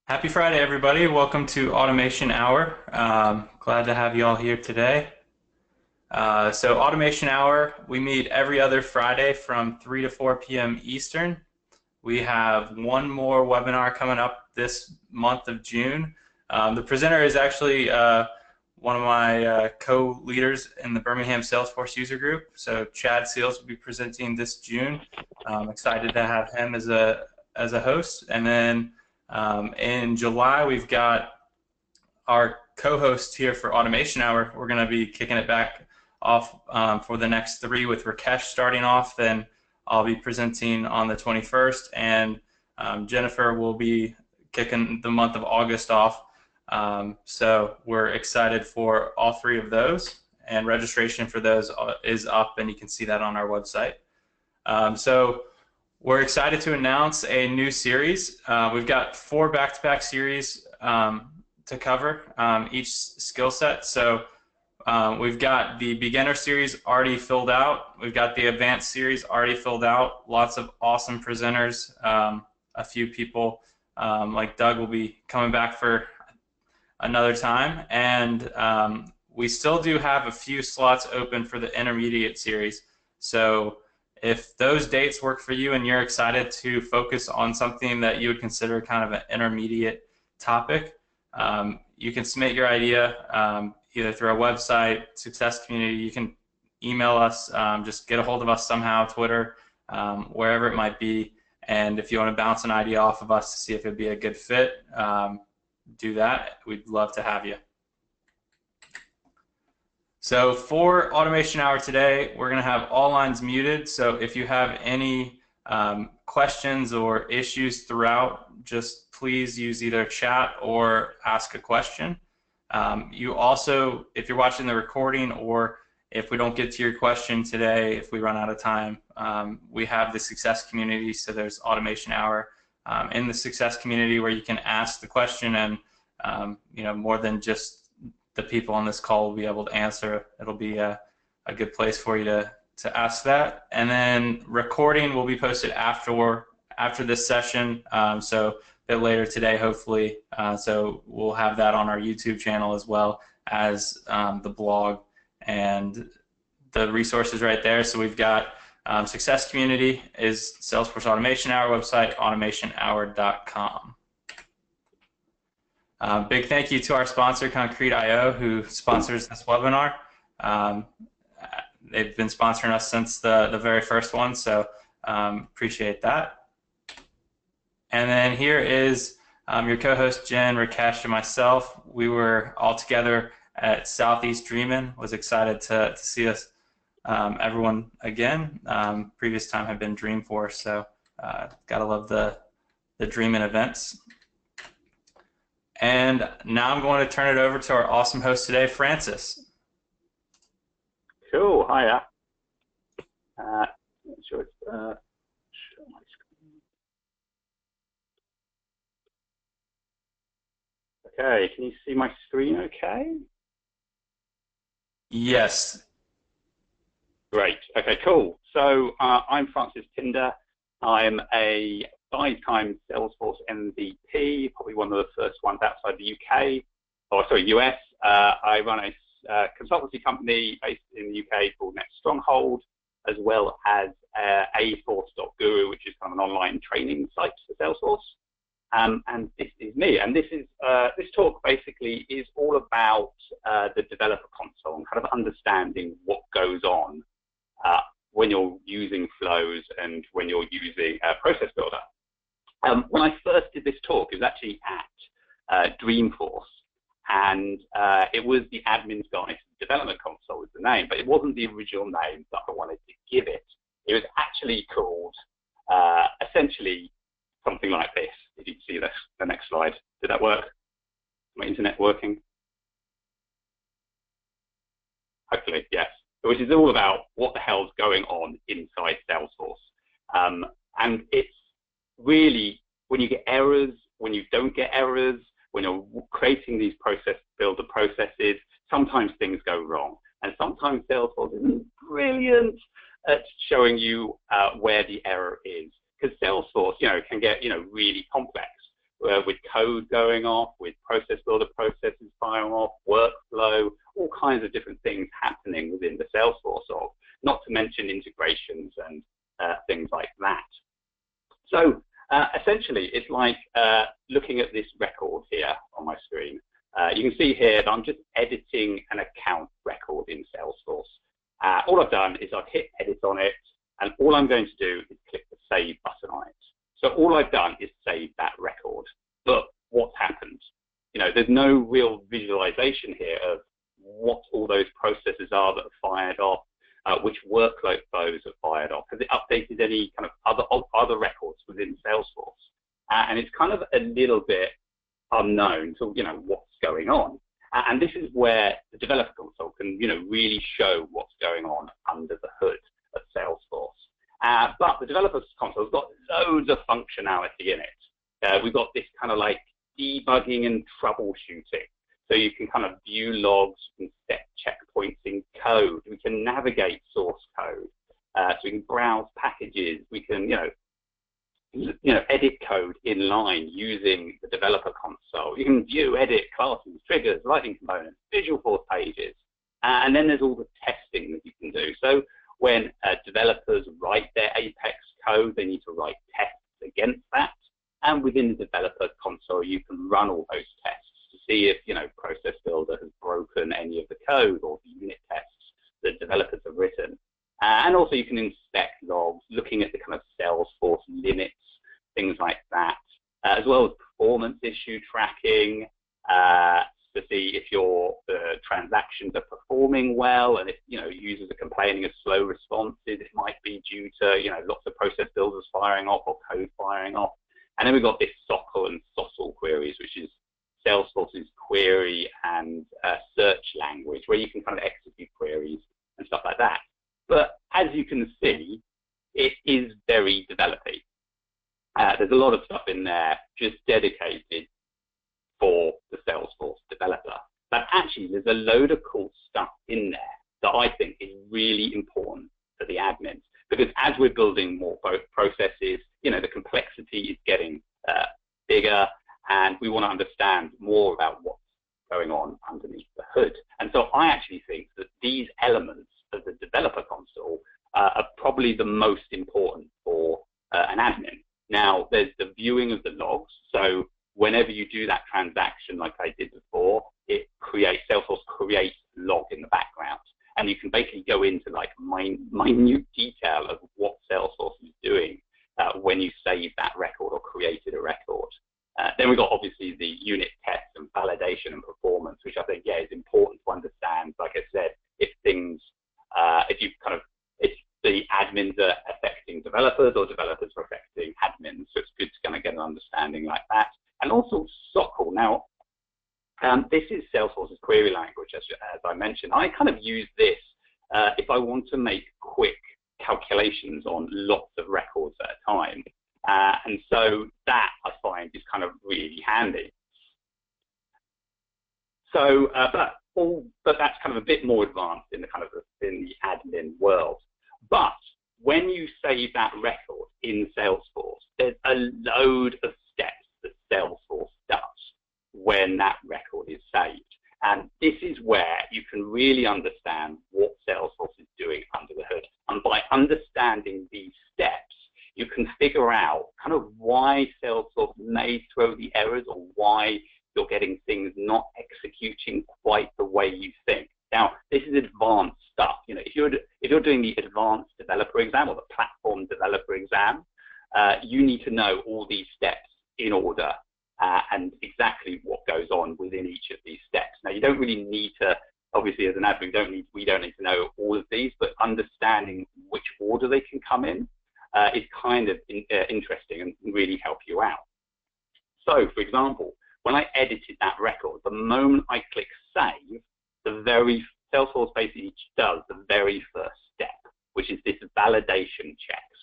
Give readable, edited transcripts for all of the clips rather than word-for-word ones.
Happy Friday, everybody. Welcome to Automation Hour. Glad to have you all here today. So Automation Hour, we meet every other Friday from 3 to 4 p.m. Eastern. We have one more webinar coming up this month of June. The presenter is actually one of my co-leaders in the Birmingham Salesforce user group. So Chad Seals will be presenting this June. I'm excited to have him as a host. And then in July, we've got our co-host here for Automation Hour. We're going to be kicking it back off for the next three with Rakesh starting off. Then I'll be presenting on the 21st, and Jennifer will be kicking the month of August off. So we're excited for all three of those, and registration for those is up, and you can see that on our website. So we're excited to announce a new series. We've got 4 back-to-back series to cover each skill set. So we've got the beginner series already filled out. We've got the advanced series already filled out. Lots of awesome presenters. A few people like Doug will be coming back for another time. And we still do have a few slots open for the intermediate series. So if those dates work for you and you're excited to focus on something that you would consider kind of an intermediate topic, you can submit your idea either through our website, Success Community. You can email us, just get a hold of us somehow, Twitter, wherever it might be. And if you want to bounce an idea off of us to see if it'd be a good fit, do that. We'd love to have you. So for Automation Hour today, we're going to have all lines muted. So if you have any questions or issues throughout, just please use either chat or ask a question. You also, if you're watching the recording, or if we don't get to your question today, if we run out of time, we have the Success Community. So there's Automation Hour in the Success Community where you can ask the question, and more than just the people on this call will be able to answer. It'll be a good place for you to ask that. And then recording will be posted after this session, so a bit later today, hopefully. So we'll have that on our YouTube channel as well as the blog and the resources right there. So we've got Success Community is Salesforce Automation Hour website, automationhour.com. Big thank you to our sponsor, Concrete.io, who sponsors this webinar. They've been sponsoring us since the very first one, so appreciate that. And then here is your co-host, Jen, Rakesh, and myself. We were all together at Southeast Dreamin'. Was excited to see us, everyone again. Previous time had been Dreamforce, so gotta love the Dreamin' events. And now I'm going to turn it over to our awesome host today, Francis. Cool. Hiya. Show my screen. Okay. Can you see my screen? Okay. Yes. Great. Okay. Cool. So I'm Francis Pindar. I'm a 5-time Salesforce MVP, probably one of the first ones outside the UK, US. I run a consultancy company based in the UK called Net Stronghold, as well as aforce.guru, which is kind of an online training site for Salesforce. And this is me. And this talk basically is all about the developer console and kind of understanding what goes on when you're using flows and when you're using Process Builder. When I first did this talk, it was actually at Dreamforce, and it was the admin's guide to the development console was the name, but it wasn't the original name that I wanted to give it. It was actually called essentially something like this. If you can see this, the next slide. Did that work? My internet working? Hopefully, yes. Which is all about what the hell's going on inside Salesforce. And it's really when you get errors, when you don't get errors, when you're creating these process builder processes, sometimes things go wrong. And sometimes Salesforce isn't brilliant at showing you where the error is. Because Salesforce, can get, really complex. with code going off, with process builder processes firing off, workflow, all kinds of different things happening within the Salesforce org, not to mention integrations and things like that. So essentially, it's like looking at this record here on my screen. You can see here that I'm just editing an account record in Salesforce. All I've done is I've hit edit on it, and all I'm going to do is click the save button on it. So all I've done is save that record. But what's happened? You know, there's no real visualization here of what all those processes are that are fired off, which workload flows are fired off. Has it updated any kind of other records within Salesforce? And it's kind of a little bit unknown to, you know, what's going on. And this is where the developer console can, you know, really show what's going on under the hood of Salesforce. But the developer console has got loads of functionality in it. We've got this kind of like debugging and troubleshooting. So you can kind of view logs and set checkpoints in code. We can navigate source code. So we can browse packages. We can, edit code in line using the developer console. You can view, edit classes, triggers, Lightning components, Visual Force pages. And then there's all the testing that you can do. So when developers write their Apex code, they need to write tests against that. And within the developer console, you can run all those tests to see if, you know, Process Builder has broken any of the code or the unit tests that developers have written. And also you can inspect logs, looking at the kind of Salesforce limits, things like that, as well as performance issue tracking, to see if your transactions are performing well, and if, you know, users are complaining of slow responses, it might be due to, you know, lots of process builders firing off or code firing off. And then we've got this SOCL and SOSL queries, which is Salesforce's query and search language, where you can kind of execute queries and stuff like that. But as you can see, it is very developer-y. There's a lot of stuff in there just dedicated for the Salesforce developer. But actually, there's a load of cool stuff in there that I think is really important for the admins. Because as we're building more processes, you know, the complexity is getting bigger, and we want to understand more about what's going on underneath the hood. And so I actually think that these elements of the developer console are probably the most important for an admin. Now, there's the viewing of the logs. So whenever you do that transaction like I did before, Salesforce creates a log in the background. And you can basically go into like minute detail of what Salesforce is doing when you save that record or created a record. Then we've got obviously the unit tests and validation and performance, which I think, yeah, is important to understand. Like I said, if the admins are affecting developers or developers are affecting admins. So it's good to kind of get an understanding like that. And also SOCL. Now, this is Salesforce's query language, as I mentioned. I kind of use this if I want to make quick calculations on lots of records at a time. And so that I find is kind of really handy. So, but that's kind of a bit more advanced in the admin world. But when you save that record in Salesforce, there's a load of steps that Salesforce does when that record is saved. And this is where you can really understand what Salesforce is doing under the hood. And by understanding these steps, you can figure out kind of why Salesforce may throw the errors or why you're getting things not executing quite the way you think. Now, this is advanced stuff. You know, if you're doing the advanced developer exam or the platform developer exam, you need to know all these steps in order and exactly what goes on within each of these steps. Now, you don't really need to, obviously, as an admin, we don't need to know all of these, but understanding which order they can come in is kind of interesting and really help you out. So, for example, when I edited that record, the moment I click save, Salesforce basically does the very first step, which is this validation checks.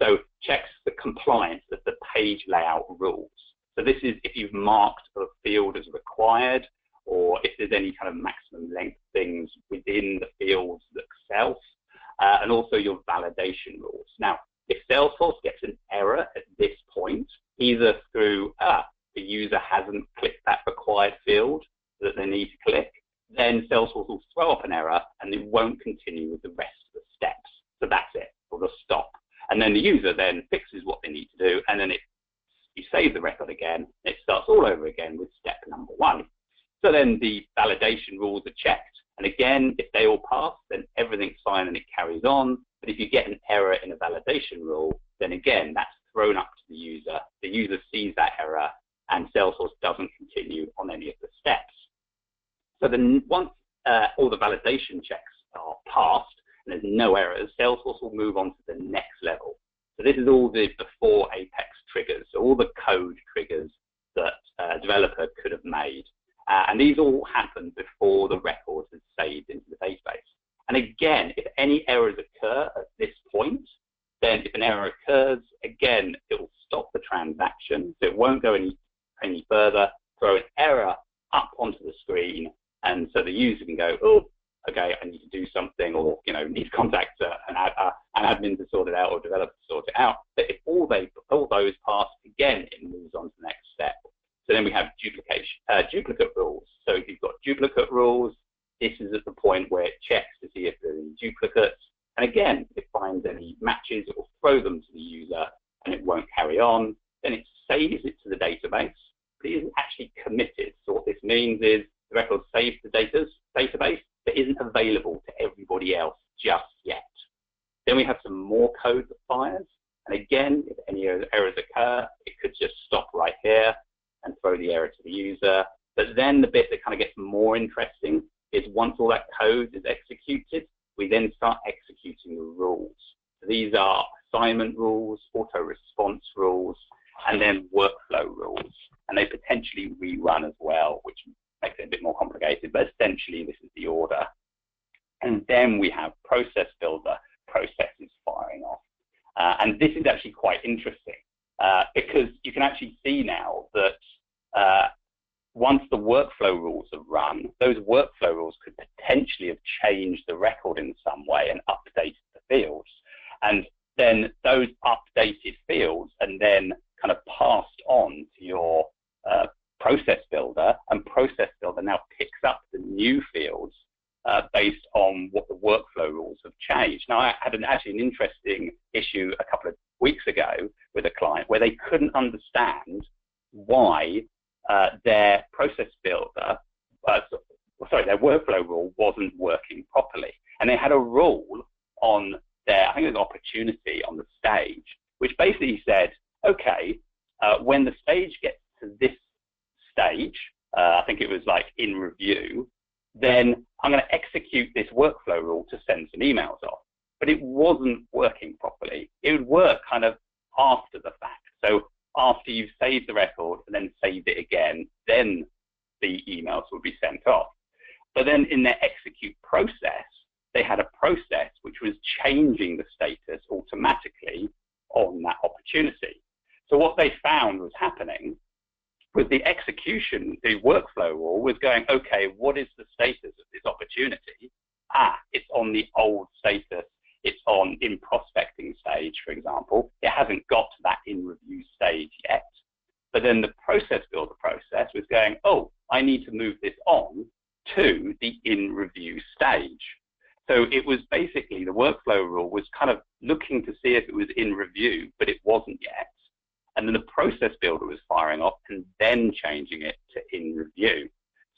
So checks the compliance of the page layout rules. So this is if you've marked a field as required, or if there's any kind of maximum length things within the fields themselves, and also your validation rules. Now, if Salesforce gets an error at this point, either through the user hasn't clicked that required field that they need to click, then Salesforce will throw up an error and it won't continue with the rest of the steps. So that's it, or the stop. And then the user then fixes what they need to do, and then you save the record again, it starts all over again with step number 1. So then the validation rules are checked. And again, if they all pass, then everything's fine and it carries on. But if you get an error in a validation rule, then again, that's thrown up to the user. The user sees that error and Salesforce doesn't continue on any of the steps. So then once all the validation checks are passed and there's no errors, Salesforce will move on to the next level. So this is all the before Apex triggers, so all the code triggers that a developer could have made. And these all happen before the record is saved into the database. And again, if any errors occur at this point, then if an error occurs, again, it will stop the transaction. So it won't go any further, throw an error up onto the screen. And so the user can go, oh, okay, I need to do something, or need to contact an admin to sort it out, or developer to sort it out. But if all those pass, again, it moves on to the next step. So then we have duplicate rules. So if you've got duplicate rules, this is at the point where it checks to see if there are any duplicates. And again, if it finds any matches, it will throw them to the user and it won't carry on. Then it saves it to the database, but it isn't actually committed. So what this means is the record saves the database, but isn't available to everybody else just yet. Then we have some more code that fires. And again, if any errors occur, it could just stop right here and throw the error to the user. But then the bit that kind of gets more interesting is once all that code is executed, we then start executing the rules. So these are assignment rules, auto-response rules, and then workflow rules. And they potentially rerun as well, which makes it a bit more complicated, but essentially this is the order. And then we have process builder processes firing off. And this is actually quite interesting because you can actually see now that once the workflow rules have run, those workflow rules could potentially have changed the record in some way and updated the fields. And then those updated fields and then kind of passed on to your process builder, and process builder now picks up the new fields based on what the workflow rules have changed. Now, I had actually an interesting issue a couple of weeks ago with a client where they couldn't understand why their process builder, their workflow rule wasn't working properly. And they had a rule on their, I think it was opportunity on the stage, which basically said, okay, when the stage gets to this stage, I think it was like in review, then I'm going to execute this workflow rule to send some emails off. But it wasn't working properly. It would work kind of after the fact. So after you've saved the record and then saved it again, then the emails would be sent off. But then in their execute process, they had a process which was changing the status automatically on that opportunity. So what they found was happening with the execution, the workflow rule was going, okay, what is the status of this opportunity? It's on the old status. It's on in prospecting stage, for example. It hasn't got to that in review stage yet. But then the process builder process was going, oh, I need to move this on to the in review stage. So it was basically the workflow rule was kind of looking to see if it was in review, but it wasn't yet. And then the process builder was firing off and then changing it to in review.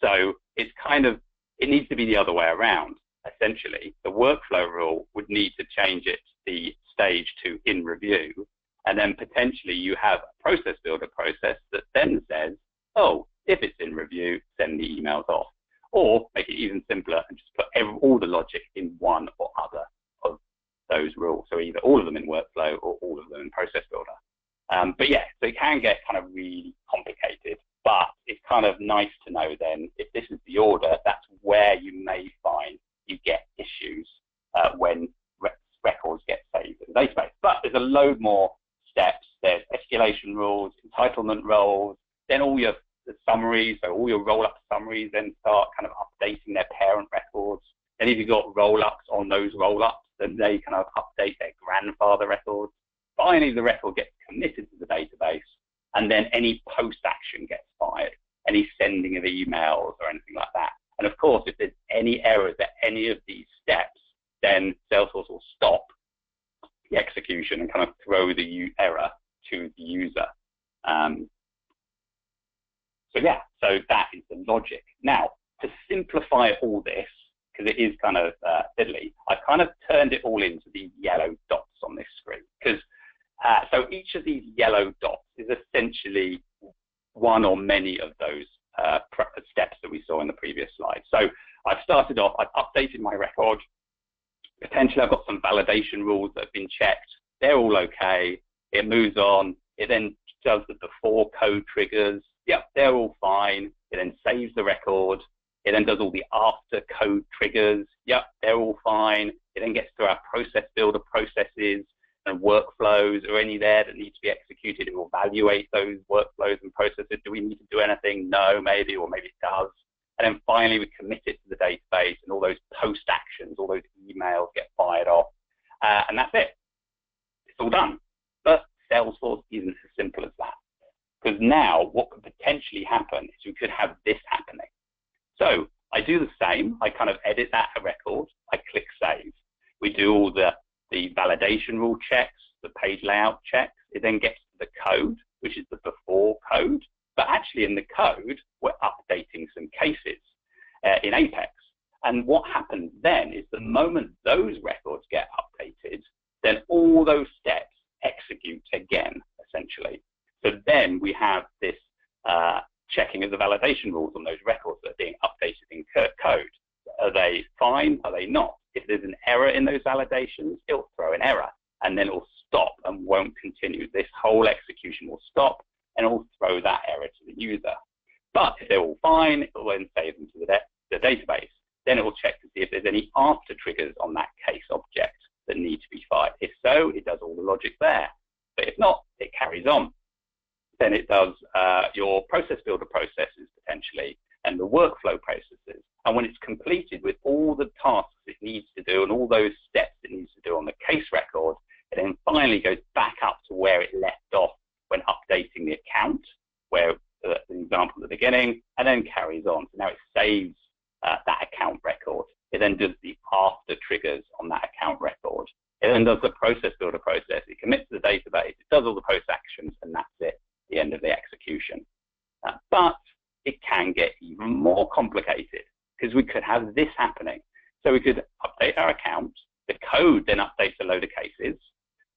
So it's kind of, it needs to be the other way around. Essentially, the workflow rule would need to change it, the stage, to in review. And then potentially you have a process builder process that then says, oh, if it's in review, send the emails off. Or make it even simpler and just put all the logic in one or other of those rules. So either all of them in workflow or all of them in process builder. But yeah, so it can get kind of really complicated, but it's kind of nice to know then if this is the order, that's where you may find you get issues when records get saved in the database. But there's a load more steps. There's escalation rules, entitlement roles, then all your summaries, so all your roll-up summaries then start kind of updating their parent records. Then if you've got roll-ups on those roll-ups, then they kind of update their grandfather records. Finally, the record gets committed to the database, and then any post-action gets any sending of emails or anything like that. And of course, if there's any errors at any of these steps, then Salesforce will stop the execution and kind of throw the error to the user. So that is the logic. Now, to simplify all this, because it is kind of fiddly, I kind of turned it all into these yellow dots on this screen. Because so each of these yellow dots is essentially one or many of those steps that we saw in the previous slide. So I've started off, I've updated my record. Potentially I've got some validation rules that have been checked. They're all okay. It moves on. It then does the before code triggers. Yep, they're all fine. It then saves the record. It then does all the after code triggers. Yep, they're all fine. It then gets through our process builder processes and workflows. Are any there that need to be executed? It will evaluate those workflows and processes. Do we need to do anything? No, maybe, or maybe it does. And then finally, we commit it to the database, and all those post actions, all those emails get fired off. And that's it. It's all done. But Salesforce isn't as simple as that. Because now what could potentially happen is we could have this happening. So I do the same. I kind of edit that record. I click save. We do all the validation rule checks, the page layout checks. It then gets to the code, which is the before code. But actually in the code, we're updating some cases in Apex. And what happens then is the moment those records get updated, then all those steps execute again, essentially. So then we have this checking of the validation rules on those records that are being updated in code. Are they fine? Are they not? If there's an error in those validations, it'll throw an error, and then it'll stop and won't continue. This whole execution will stop, and it'll throw that error to the user. But if they're all fine, it'll then save them to the database. Then it will check to see if there's any after triggers on that case object that need to be fired. If so, it does all the logic there. But if not, it carries on. Then it does your process builder processes potentially and the workflow processes. And when it's completed with all the tasks it needs to do and all those steps it needs to do on the case record, it then finally goes back up to where it left off when updating the account, where the example at the beginning, and then carries on. So now it saves that account record. It then does the after triggers on that account record. It then does the process builder process. It commits to the database. It does all the post actions, and that's it, the end of the execution. But it can get even more complicated because we could have this happening. So we could update our account. The code then updates a load of cases,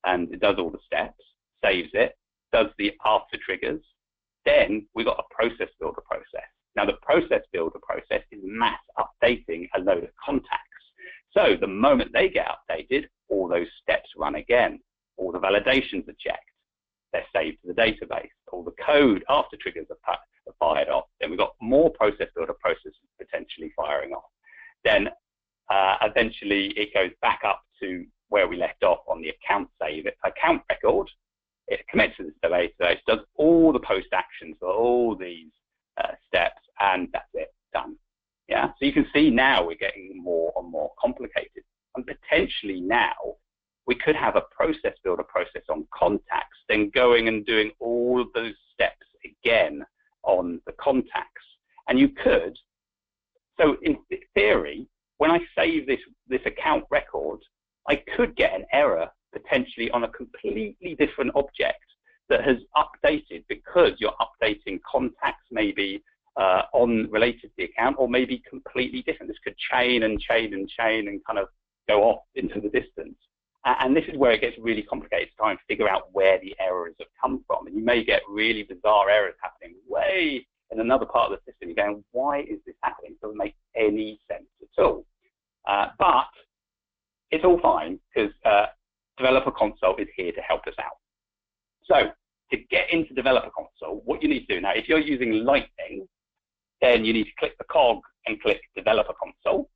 and it does all the steps, saves it, does the after triggers. Then we got a process builder process. Now the process builder process is mass updating a load of contacts. So the moment they get updated, all those steps run again. All the validations are checked. They're saved to the database. All the code after triggers are fired off. Then we've got more process builder processes potentially firing off. Then eventually it goes back up to where we left off on the account record. It commits to the database, does all the post actions for all these steps, and that's it, done. Yeah. So you can see now we're getting more and more complicated, and potentially now we could have a process builder process on contacts, then going and doing all of those steps again on the contacts. And you could, so in theory, when I save this account record, I could get an error potentially on a completely different object that has updated because you're updating contacts maybe related to the account, or maybe completely different. This could chain and chain and chain and kind of go off into the distance. And this is where it gets really complicated to try and figure out where the errors have come from. And you may get really bizarre errors happening way in another part of the system. You're going, why is this happening? It doesn't make any sense at all. But it's all fine because Developer Console is here to help us out. So to get into Developer Console, what you need to do now, if you're using Lightning, then you need to click the cog and click Developer Console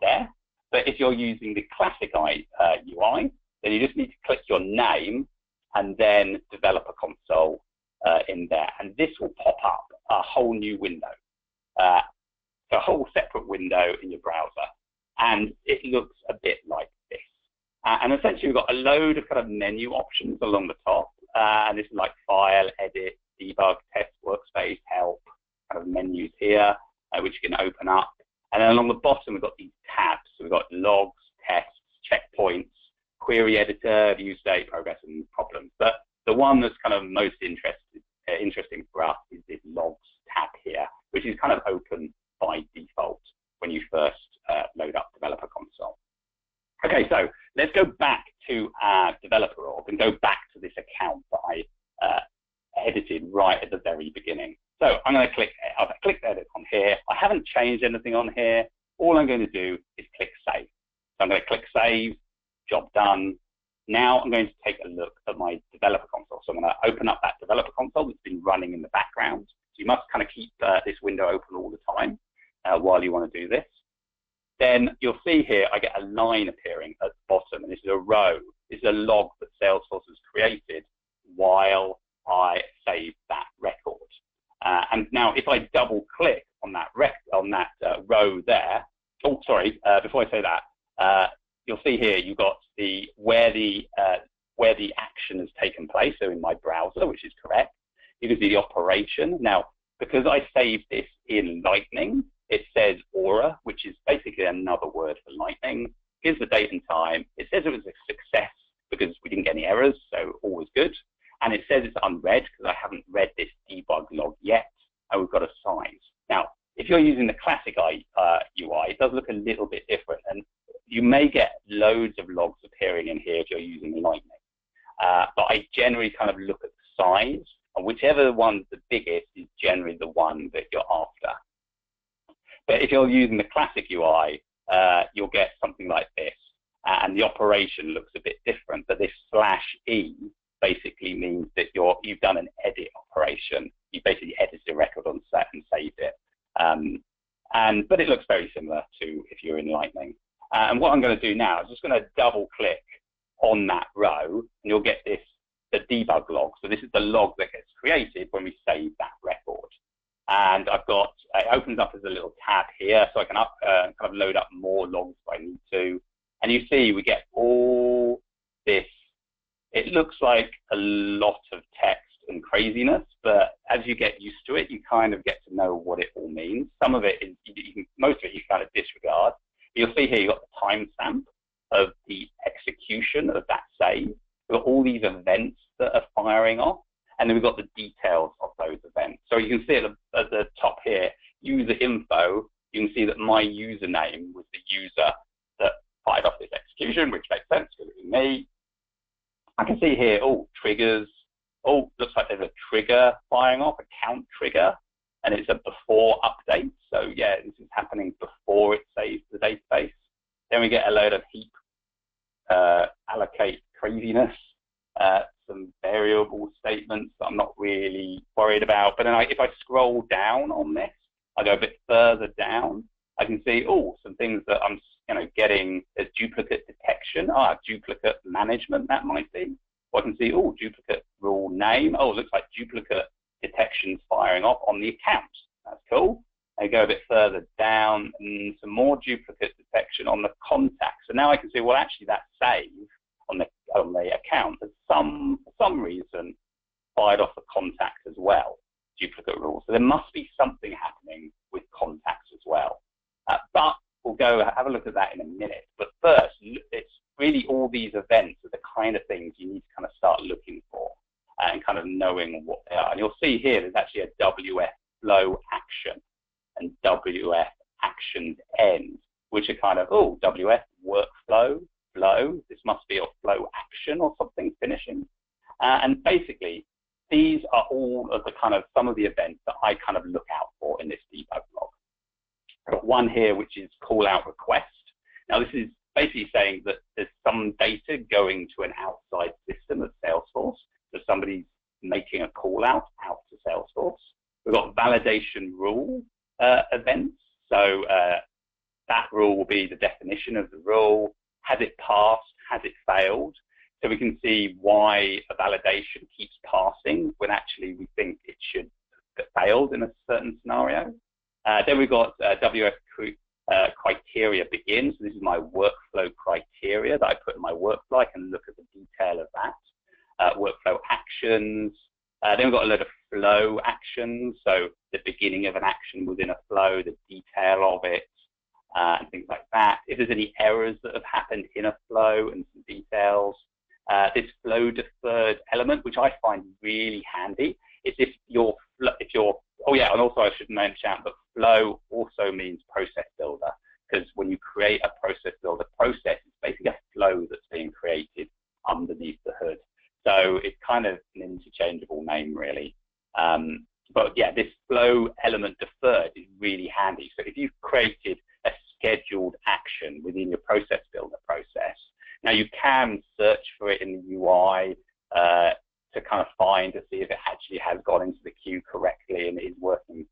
there. But if you're using the classic UI, then you just need to click your name and then Developer Console in there. And this will pop up a whole new window, a whole separate window in your browser. And it looks a bit like this. And essentially, we've got a load of kind of menu options along the top. And this is like File, Edit, Debug, Test, Workspace, Help, kind of menus here, which you can open up. And then along the bottom, we've got these tabs. So we've got logs, tests, checkpoints, query editor, view state, progress, and problems. But the one that's kind of most interesting for us is this logs tab here, which is kind of open by default when you first load up Developer Console. Okay, so let's go back to our developer org and go back to this account that I edited right at the very beginning. So I'm going to I've clicked edit on here. I haven't changed anything on here. All I'm going to do is click save. So I'm going to click save, job done. Now I'm going to take a look at my developer console. So I'm going to open up that developer console that's been running in the background. So you must kind of keep this window open all the time while you want to do this. Then you'll see here, I get a line appearing at the bottom, and this is a row. This is a log that Salesforce has created while I save that record. And now if I double click on that row there, oh, sorry, before I say that, you'll see here you've got where the action has taken place, so in my browser, which is correct. You can see the operation. Now, because I saved this in Lightning, it says Aura, which is basically another word for Lightning. Here's the date and time. It says it was a success because we didn't get any errors, so all was good. And it says it's unread because I haven't read this debug log yet, and we've got a size. Now, if you're using the classic UI, it does look a little bit different, and you may get loads of logs appearing in here if you're using Lightning. But I generally kind of look at the size, and whichever one's the biggest is generally the one that you're after. But if you're using the classic UI, you'll get something like this, and the operation looks a bit different. But this /E basically means that you've done an edit operation. You basically edited a record on set and saved it. But it looks very similar to if you're in Lightning. And what I'm going to do now is just going to double click on that row, and you'll get the debug log. So this is the log that gets created when we save that record. And it opens up as a little tab here, so I can kind of load up more logs if I need to. And you see we get all this. It looks like a lot of text and craziness, but as you get used to it, you kind of get to know what it all means. Some of it is, most of it you kind of disregard. You'll see here you've got the timestamp of the execution of that save. We've got all these events that are firing off, and then we've got the details of those events. So you can see at the top here, user info, you can see that my username was the user that fired off this execution, which makes sense because it was me. I can see here, triggers. Looks like there's a trigger firing off, a count trigger, and it's a before update. So yeah, this is happening before it saves the database. Then we get a load of heap allocate craziness, some variable statements that I'm not really worried about. But then if I scroll down on this, I go a bit further down, I can see, some things that I'm getting as duplicate detection, duplicate management, that might be. Or I can see, duplicate rule name. It looks like duplicate detections firing off on the account. That's cool. I go a bit further down and some more duplicate detection on the contact. So now I can see, well, actually that save on the account has for some reason fired off the contact as well, duplicate rules. So there must be something happening with contacts as well. But we'll go have a look at that in a minute. But first, it's really all these events are the kind of things you need to kind of start looking for and kind of knowing what they are. And you'll see here there's actually a WF flow action and WF actions end, which are kind of, WF workflow, flow. This must be a flow action or something finishing. And basically, these are all of the kind of some of the events that I kind of look out for in this debug log. I've got one here which is call out request. Now this is basically saying that there's some data going to an outside system of Salesforce. So somebody's making a call out to Salesforce. We've got validation rule events. So that rule will be the definition of the rule. Has it passed? Has it failed? So we can see why a validation keeps passing when actually we think it should have failed in a certain scenario. Then we've got WF criteria begin. So this is my workflow criteria that I put in my workflow. I can look at the detail of that. Workflow actions. Then we've got a load of flow actions. So the beginning of an action within a flow, the detail of it, and things like that. If there's any errors that have happened in a flow and some details. This flow deferred element, which I find really handy, is if you're, oh yeah, and also I should mention that flow also means process builder, because when you create a process builder process, it's basically a flow that's being created underneath the hood. So it's kind of an interchangeable name, really. But yeah, this flow element deferred is really handy. So if you've created a scheduled action within your process builder process, now you can search for it in the UI to kind of find to see if it actually has gone into the queue correctly and is working,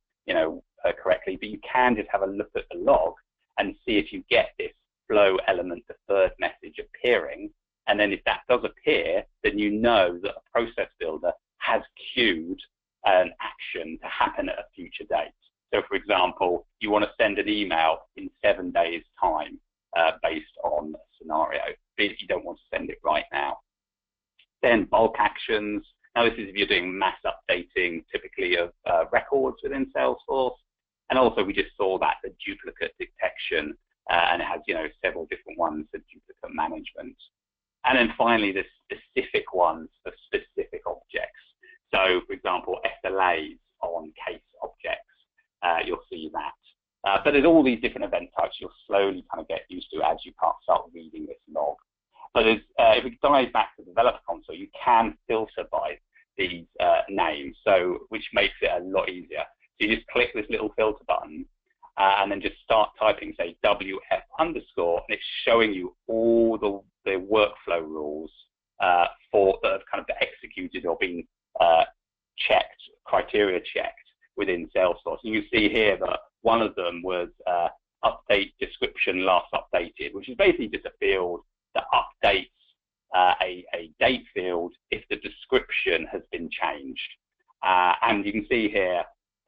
correctly. But you can just have a look at the log and see if you get this flow element deferred message appearing. And then if that does appear, then you know that a process builder has queued an action to happen at a future date. So for example, you want to send an email in 7 days time based on a scenario, but you don't want to send it right now. Then bulk actions. Now this is if you're doing mass updating typically of records within Salesforce. And also we just saw that the duplicate detection and it has several different ones for duplicate management. And then finally the specific ones for specific objects. So for example, SLAs on case objects, you'll see that. But there's all these different event types you'll slowly kind of get used to as you start reading this log. But if we dive back to the developer console, you can filter by these names, which makes it a lot easier. So you just click this little filter button and then just start typing, say, WF underscore, and it's showing you all the workflow rules that have kind of been executed or been checked, criteria checked within Salesforce. And you see here that one of them was update description last updated, which is basically just a field that updates a date field if the description has been changed. And you can see here,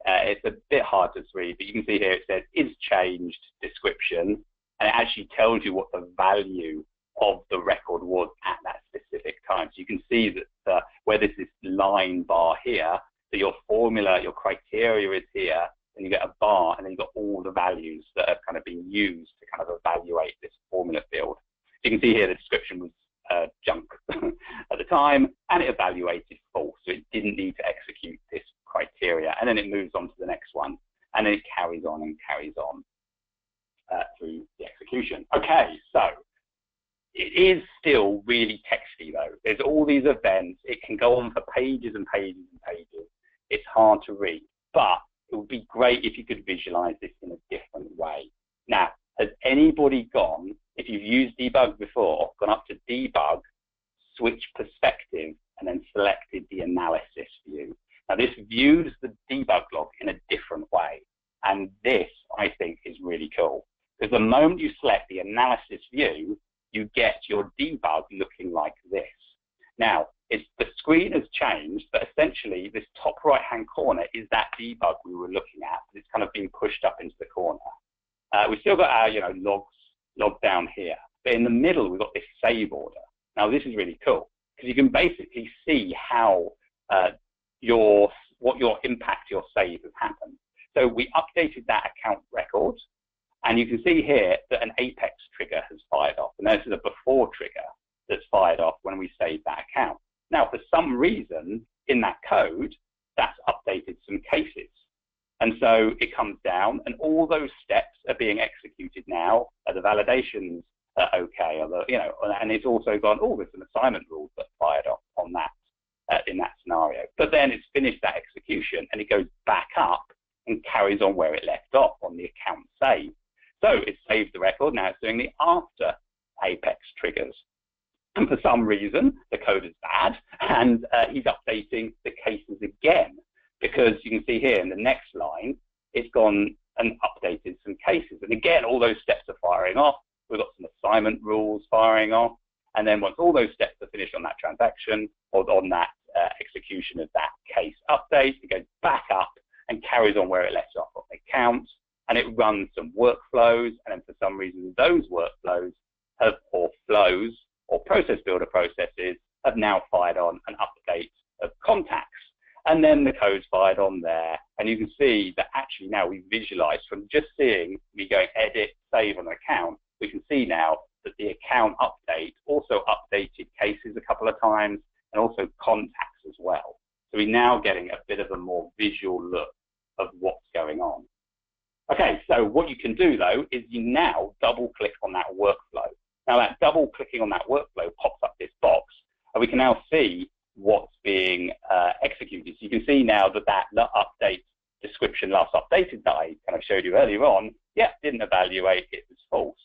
it's a bit hard to read, but you can see here it says is changed description, and it actually tells you what the value of the record was at that specific time. So you can see that where there's this line bar here, so your formula, your criteria is here, and you get a bar, and then you've got all the values that have kind of been used to kind of evaluate this formula field. You can see here the description was junk at the time, and it evaluated false, so it didn't need to execute this criteria. And then it moves on to the next one, and then it carries on and carries on through the execution. Okay, so it is still really texty though. There's all these events. It can go on for pages and pages and pages. It's hard to read, but it would be great if you could visualize this in a different way. Now, has anybody gone, if you've used debug before, gone up to debug, switch perspective, and then selected the analysis view? Now this views the debug log in a different way. And this, I think, is really cool. Because the moment you select the analysis view, you get your debug looking like this. Now, the screen has changed, but essentially this top right-hand corner is that debug we were looking at. It's kind of been pushed up into the corner. We've still got our log down here, but in the middle we've got this save order. Now this is really cool because you can basically see how what your impact your save has happened. So we updated that account record, and you can see here that an Apex trigger has fired off, and this is a before trigger that's fired off when we save that account. Now, for some reason in that code, that's updated some cases. And so it comes down, and all those steps are being executed now. The validations are okay, and it's also gone, oh, there's some assignment rules that fired off on that in that scenario. But then it's finished that execution, and it goes back up and carries on where it left off on the account save. So it saved the record. Now it's doing the after Apex triggers. And for some reason, the code is bad, and he's updating the cases again, because you can see here in the next line, it's gone and updated some cases. And again, all those steps are firing off. We've got some assignment rules firing off. And then once all those steps are finished on that transaction or on that execution of that case update, it goes back up and carries on where it left off on the account. And it runs some workflows. And then for some reason, those workflows or flows or process builder processes have now fired on an update of contacts. And then the code's fired on there. And you can see that actually now we visualize from just seeing me going edit, save on an account, we can see now that the account update also updated cases a couple of times and also contacts as well. So we're now getting a bit of a more visual look of what's going on. Okay, so what you can do though is you now double click on that workflow. Now that double clicking on that workflow pops up this box and we can now see what's being executed. So you can see now that that update description last updated that I kind of showed you earlier on, yeah, didn't evaluate, it was false.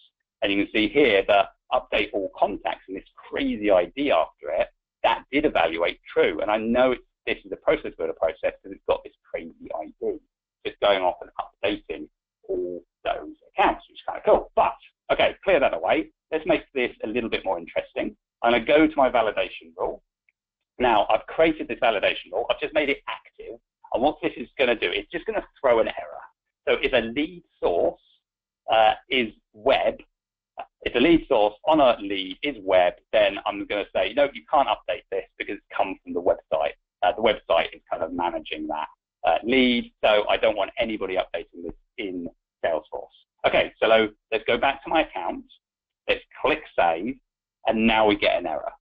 And you can see here the update all contacts and this crazy ID after it, that did evaluate true. And I know this is a process builder process because it's got this crazy ID. Just going off and updating all those accounts, which is kind of cool. But, okay, clear that away. Let's make this a little bit more interesting. I'm going to go to my validation rule. Now, I've created this validation rule. I've just made it active. And what this is going to do, it's just going to throw an error. So if a lead source is web, if the lead source on a lead is web, then I'm going to say, no, you can't update this because it's come from the website. The website is kind of managing that lead, so I don't want anybody updating this in Salesforce. Okay, so let's go back to my account. Let's click save, and now we get an error.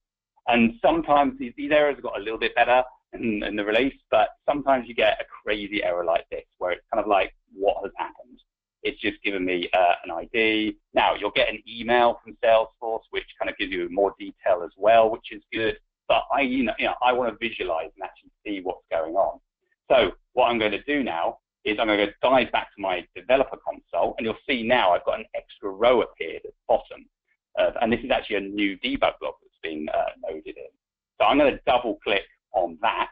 And sometimes these errors have got a little bit better in the release, but sometimes you get a crazy error like this, where it's kind of like, what has happened? It's just given me an ID. Now, you'll get an email from Salesforce, which kind of gives you more detail as well, which is good. But I want to visualize and actually see what's going on. So what I'm going to do now is I'm going to dive back to my developer console, and you'll see now I've got an extra row appeared at the bottom. And this is actually a new debug log that's been loaded in. So I'm going to double click on that,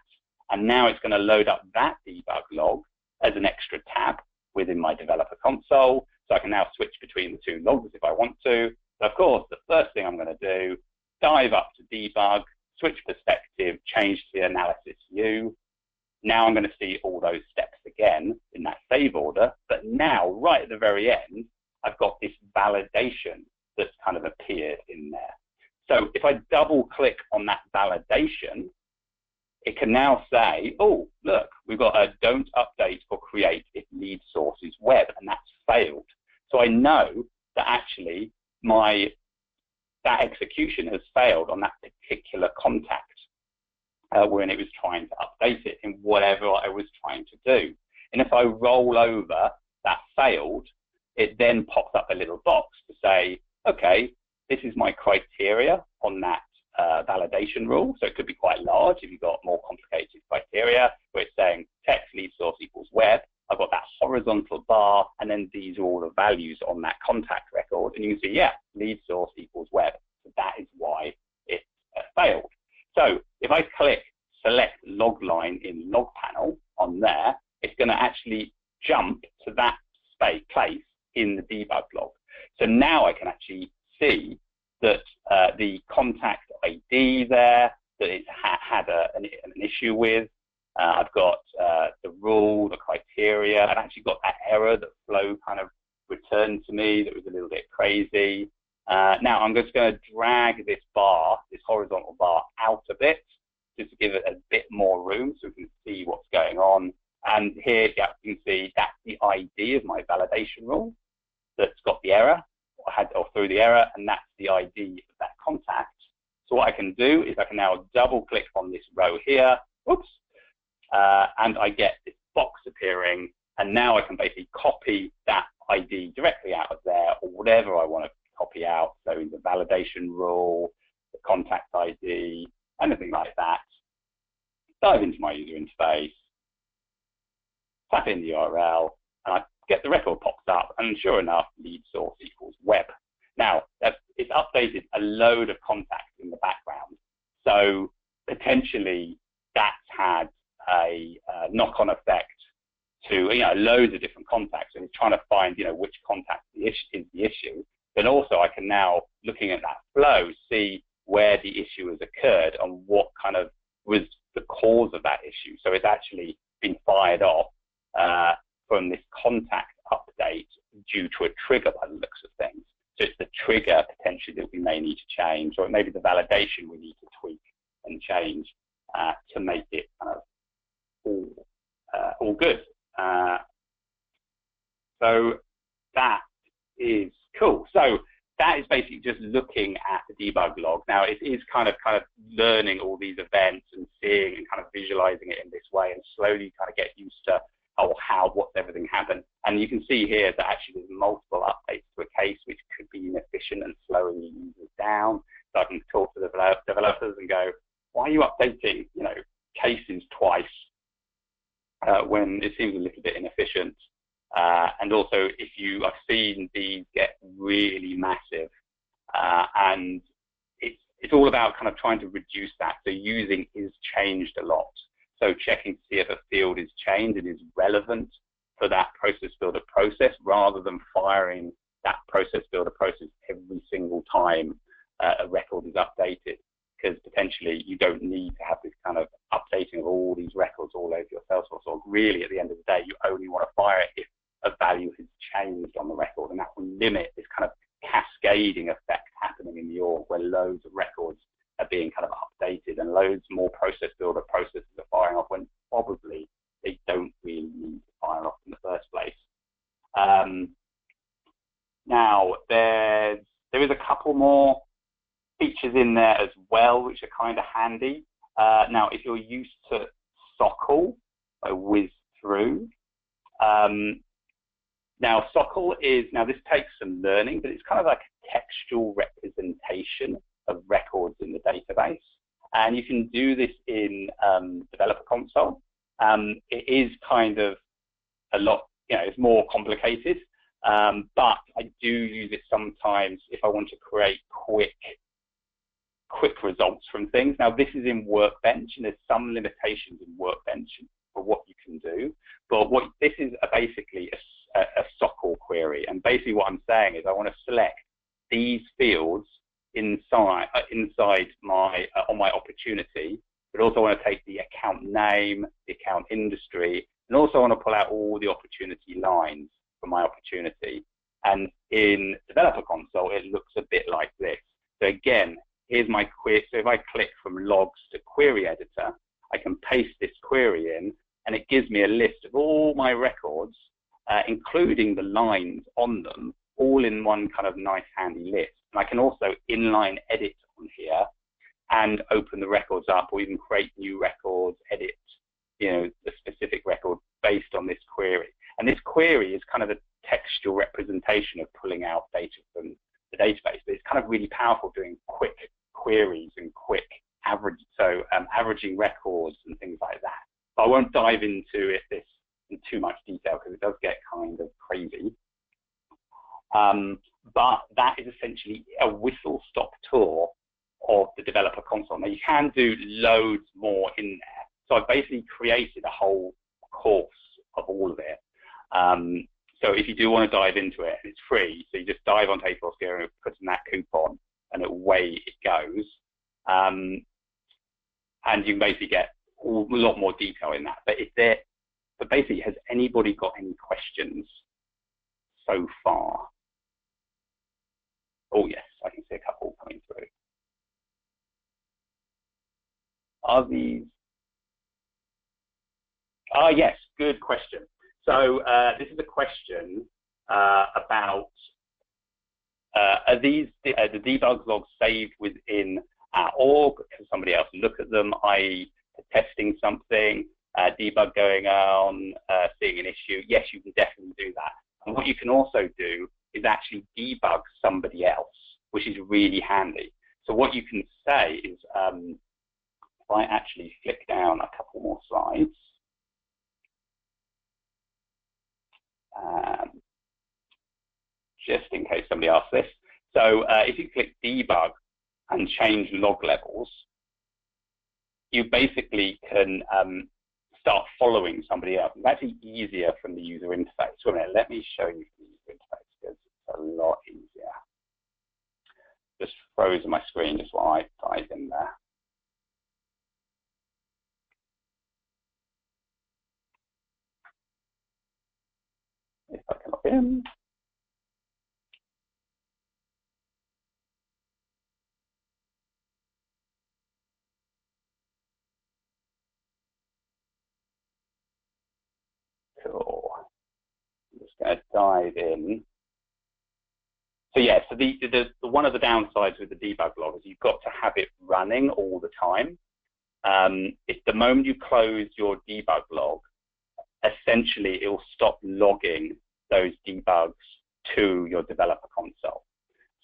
and now it's going to load up that debug log as an extra tab within my developer console. So I can now switch between the two logs if I want to. But of course, the first thing I'm going to do, dive up to debug, switch perspective, change to the analysis view. Now I'm going to see all those steps again in that save order, but now right at the very end, I've got this validation that's kind of appeared in there. So if I double click on that validation, it can now say, oh, look, we've got a don't update or create if lead source is web, and that's failed. So I know that actually that execution has failed on that particular contact when it was trying to update it in whatever I was trying to do. And if I roll over that failed, it then pops up a little box to say, okay, this is my criteria on that validation rule. So it could be quite large if you've got more complicated criteria, where it's saying text lead source equals web. I've got that horizontal bar, and then these are all the values on that contact record. And you can see, yeah, lead source equals web. So that is why it failed. So if I click select log line in log panel on there, it's going to actually jump to that place in the debug log. So now I can actually see that the contact ID there, that it's had an issue with. I've got the rule, the criteria. I've actually got that error that Flow kind of returned to me that was a little bit crazy. Now I'm just going to drag this bar, this horizontal bar, out a bit, just to give it a bit more room so we can see what's going on. And here you can see that's the ID of my validation rule that's got the error, or through the error, and that's the ID of that contact. So what I can do is I can now double click on this row here, oops, and I get this box appearing, and now I can basically copy that ID directly out of there, or whatever I want to copy out. So the validation rule, the contact ID, anything like that. Dive into my user interface, tap in the URL, and I get the record pops up, and sure enough, lead source equals web. Now, it's updated a load of contacts in the background. So potentially that's had a knock-on effect to loads of different contacts, and it's trying to find which contact is the issue. But also I can now, looking at that flow, see where the issue has occurred and what kind of was the cause of that issue. So it's actually been fired off from this contact update due to a trigger by the looks of things. So it's the trigger potentially that we may need to change, or maybe the validation we need to tweak and change to make it kind of all good. So that is cool. So that is basically just looking at the debug log. Now it is kind of learning all these events and seeing and kind of visualizing it in this way, and slowly kind of get used to what's everything happened. And you can see here that actually there's multiple updates to a case, which could be inefficient and slowing the users down. So I can talk to the developers and go, why are you updating, cases twice when it seems a little bit inefficient? And also, I've seen these get really massive, and it's all about kind of trying to reduce that. So using is changed a lot. So checking to see if a field is changed and is relevant for that process builder process, rather than firing that process builder process every single time a record is updated, because potentially you don't need to have this kind of updating of all these records all over your Salesforce. Or really, at the end of the day, you only want to fire it if a value has changed on the record, and that will limit this kind of cascading effect happening in the org, where loads of records are being kind of updated and loads more process builder processes are firing off when probably they don't really need to fire off in the first place. Now there is a couple more features in there as well, which are kind of handy. Now, if you're used to SOCL, I whiz through. Now, SOCL this takes some learning, but it's kind of like a textual representation of records in the database. And you can do this in Developer Console. It is kind of a lot, it's more complicated, but I do use it sometimes if I want to create quick results from things. Now, this is in Workbench, and there's some limitations in Workbench for what you can do. But this is basically a SOCL query. And basically what I'm saying is I want to select these fields inside my on my opportunity, but also want to take the account name, the account industry, and also want to pull out all the opportunity lines for my opportunity. And in Developer Console, it looks a bit like this. So again, here's my query. So if I click from logs to query editor, I can paste this query in, and it gives me a list of all my records, including the lines on them, all in one kind of nice handy list. And I can also inline edit on here and open the records up, or even create new records, edit, the specific record based on this query. And this query is kind of a textual representation of pulling out data from the database, but it's kind of really powerful doing quick queries and quick averaging records and things like that. But I won't dive into this in too much detail because it does get kind of crazy. But that is essentially a whistle-stop tour of the Developer Console. Now, you can do loads more in there. So I've basically created a whole course of all of it. So if you do want to dive into it, it's free. So you just dive on Salesforce and put in that coupon, and away it goes. And you can basically get a lot more detail in that. But basically, has anybody got any questions so far? Oh, yes, I can see a couple coming through. Are these? Yes, good question. So this is a question about, are the debug logs saved within our org? Can somebody else look at them, i.e. testing something, debug going on, seeing an issue? Yes, you can definitely do that. And what you can also do is actually debug somebody else, which is really handy. So what you can say is, if I actually flick down a couple more slides, just in case somebody asks this. So if you click debug and change log levels, you basically can start following somebody else. It's actually easier from the user interface. So let me show you the user interface because it's a lot easier. Just frozen my screen just while I dive in there. If I can log in. going to dive in. So yeah, so the one of the downsides with the debug log is you've got to have it running all the time. If the moment you close your debug log, essentially it will stop logging those debugs to your developer console.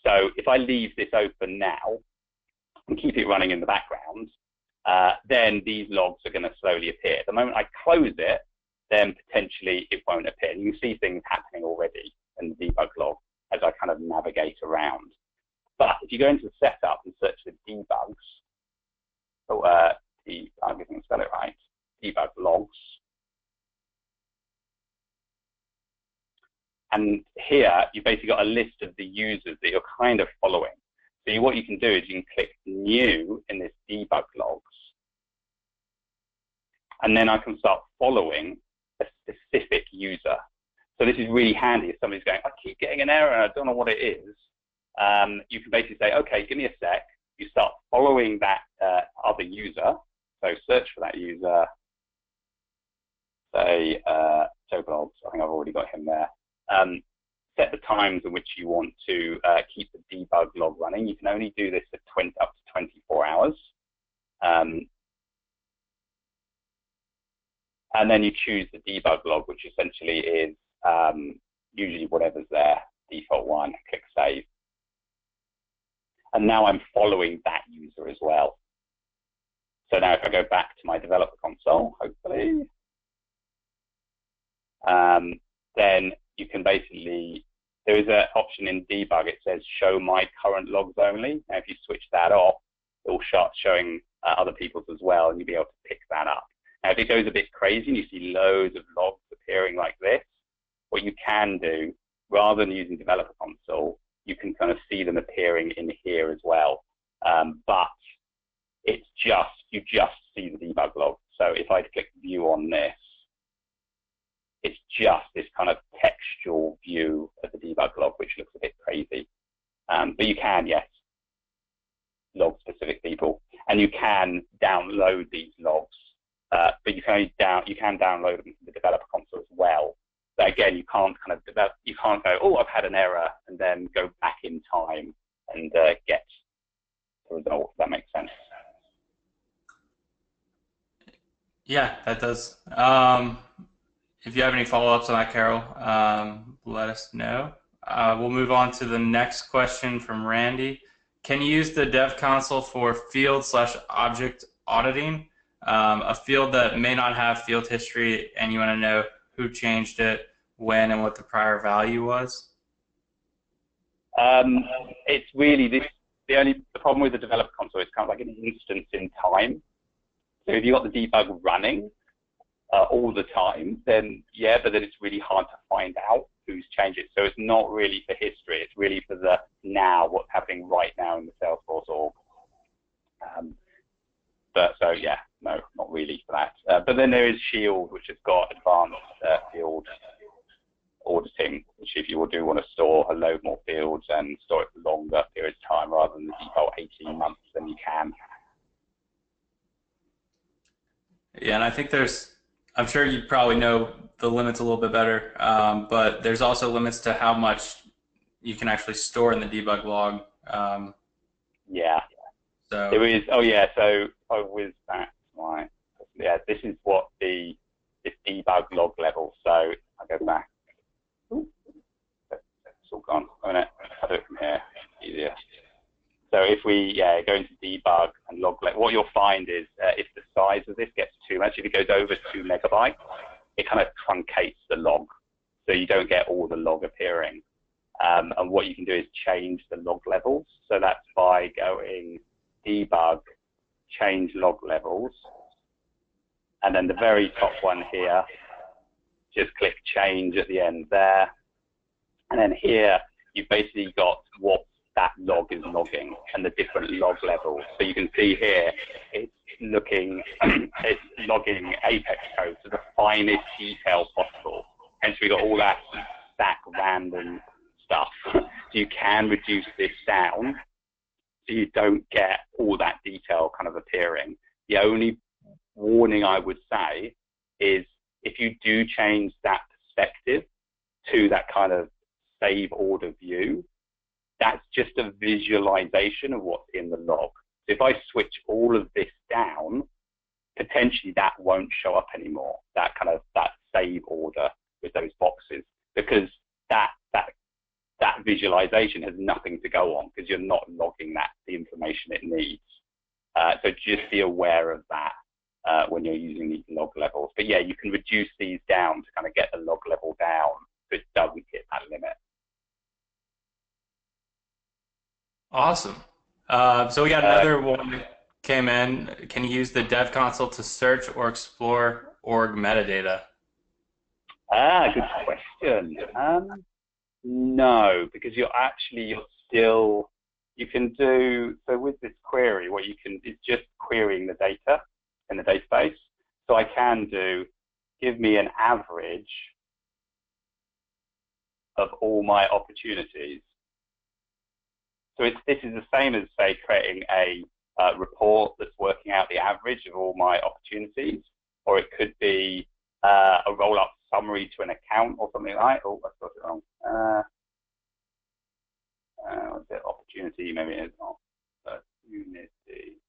So if I leave this open now and keep it running in the background, then these logs are going to slowly appear. The moment I close it, then potentially it won't appear. You can see things happening already in the debug log as I kind of navigate around. But if you go into the setup and search for debugs, I'm going to spell it right, debug logs. And here, you've basically got a list of the users that you're kind of following. So what you can do is you can click New in this debug logs. And then I can start following a specific user. So this is really handy if somebody's going, I keep getting an error and I don't know what it is. You can basically say, okay, give me a sec. You start following that other user. So search for that user. Say, Blogs. I think I've already got him there. Set the times in which you want to keep the debug log running. You can only do this for up to 24 hours. And then you choose the debug log, which essentially is usually whatever's there, default one, click save. And now I'm following that user as well. So now if I go back to my developer console, hopefully, then you can basically, there is an option in debug, it says show my current logs only. Now if you switch that off, it will start showing other people's as well, and you'll be able to pick that up. Now if it goes a bit crazy and you see loads of logs appearing like this, what you can do, rather than using developer console, you can kind of see them appearing in here as well. But it's just, you just see the debug log. So if I click view on this, it's just this kind of textual view of the debug log, which looks a bit crazy. But you can, yes, log specific people, and you can download these logs. But you can download them from the developer console as well. But again, you can't kind of develop, you can't go, oh, I've had an error, and then go back in time and get the result. If that makes sense. Yeah, that does. If you have any follow-ups on that, Carol, let us know. We'll move on to the next question from Randy. Can you use the dev console for field/object auditing? A field that may not have field history and you want to know who changed it, when, and what the prior value was? It's really this. The problem with the developer console is kind of like an instance in time. So if you've got the debug running all the time, then yeah, but then it's really hard to find out who's changed it. So it's not really for history. It's really for the now, what's happening right now in the Salesforce org. But so yeah, no, not really for that. But then there is Shield, which has got advanced field auditing, which if you do want to store a load more fields and store it for longer periods of time rather than the default 18 months, then you can. Yeah, and I think I'm sure you probably know the limits a little bit better, but there's also limits to how much you can actually store in the debug log. Yeah. So there is. Oh yeah. So with that, right? Yeah, this is what this debug log level. So I go back. Ooh, it's all gone. A minute. I'll do it from here. Easier. So if we go into debug and log level, what you'll find is if the size of this gets too much, if it goes over 2 megabytes, it kind of truncates the log, so you don't get all the log appearing. And what you can do is change the log levels. So that's by going debug, change log levels, and then the very top one here, just click change at the end there, and then here you've basically got what that log is logging and the different log levels. So you can see here it's it's logging Apex code to the finest detail possible. Hence we got all that stack random stuff. So you can reduce this down so you don't get all that detail kind of appearing. The only warning I would say is if you do change that perspective to that kind of save order view, that's just a visualization of what's in the log. So if I switch all of this down, potentially that won't show up anymore, that save order with those boxes, because that visualization has nothing to go on because you're not logging the information it needs. So just be aware of that when you're using these log levels. But yeah, you can reduce these down to kind of get the log level down so it doesn't hit that limit. Awesome. So we got another one that came in. Can you use the Dev Console to search or explore org metadata? Good question. No, because you can do, so with this query, what you can is just querying the data in the database. So I can do, give me an average of all my opportunities. So this is the same as, say, creating a report that's working out the average of all my opportunities, or it could be a roll-up summary to an account or something like that. Oh, I got it wrong. What's it? Opportunity, maybe it is not. Opportunity.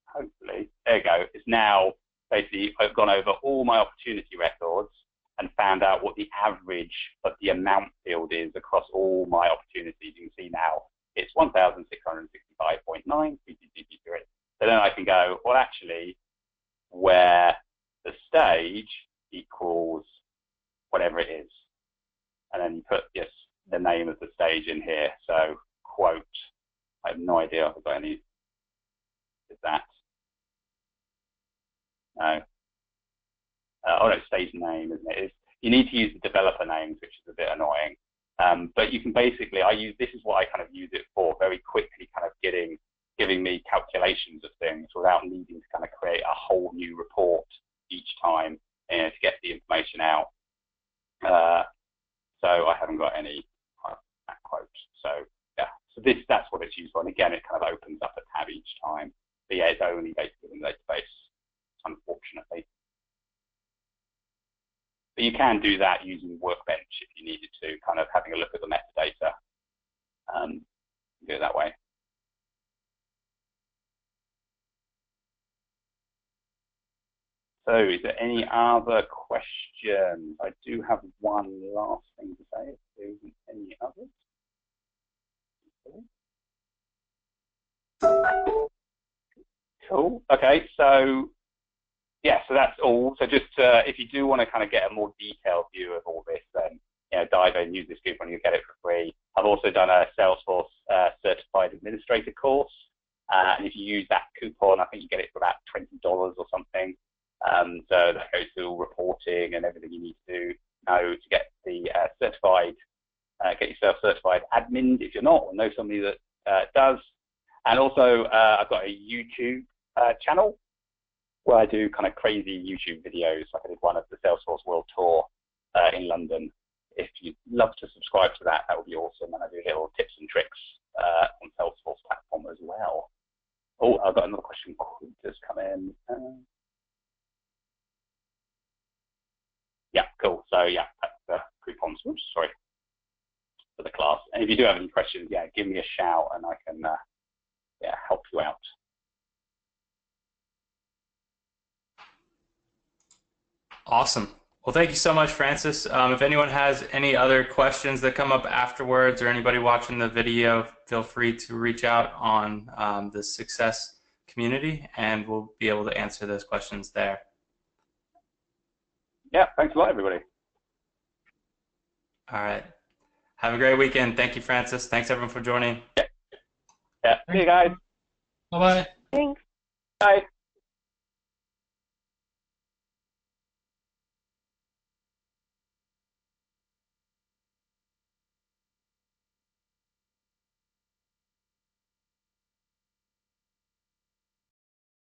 Hopefully, there you go. It's now basically I've gone over all my opportunity records and found out what the average of the amount field is across all my opportunities. You can see now it's 1,665.9. So then I can go, well, actually, where the stage equals whatever it is. And then you put just the name of the stage in here. So, quote, I have no idea if I've got any, is that? No. Oh, no, stage name, isn't it? You need to use the developer names, which is a bit annoying. But you can basically, this is what I kind of use it for, very quickly kind of giving me calculations of things without needing to kind of create a whole new report each time to get the information out. So I haven't got any quotes. So yeah, so that's what it's used for. And again, it kind of opens up a tab each time. But yeah, it's only basically in the database, unfortunately. But you can do that using Workbench if you needed to, kind of having a look at the metadata. Do it that way. So is there any other questions? I do have one last thing to say, if there isn't any others. Cool. Okay, so yeah, so that's all. So just if you do want to kind of get a more detailed view of all this, then dive in, use this coupon, you'll get it for free. I've also done a Salesforce Certified Administrator course, and if you use that coupon, I think you get it for about $20 or something. So that goes through reporting and everything you need to know to get the get yourself certified admin if you're not, or know somebody that does. And also, I've got a YouTube channel where I do kind of crazy YouTube videos. Like I did one of the Salesforce World Tour in London. If you'd love to subscribe to that, that would be awesome. And I do little tips and tricks on Salesforce platform as well. Oh, I've got another question just come in. Yeah, cool. So yeah, that's the coupons. Oops, sorry for the class. And if you do have any questions, yeah, give me a shout and I can help you out. Awesome. Well, thank you so much, Francis. If anyone has any other questions that come up afterwards, or anybody watching the video, feel free to reach out on the Success community, and we'll be able to answer those questions there. Yeah, thanks a lot, everybody. All right. Have a great weekend. Thank you, Francis. Thanks, everyone, for joining. Yeah. See you guys. Bye-bye. Thanks. Bye.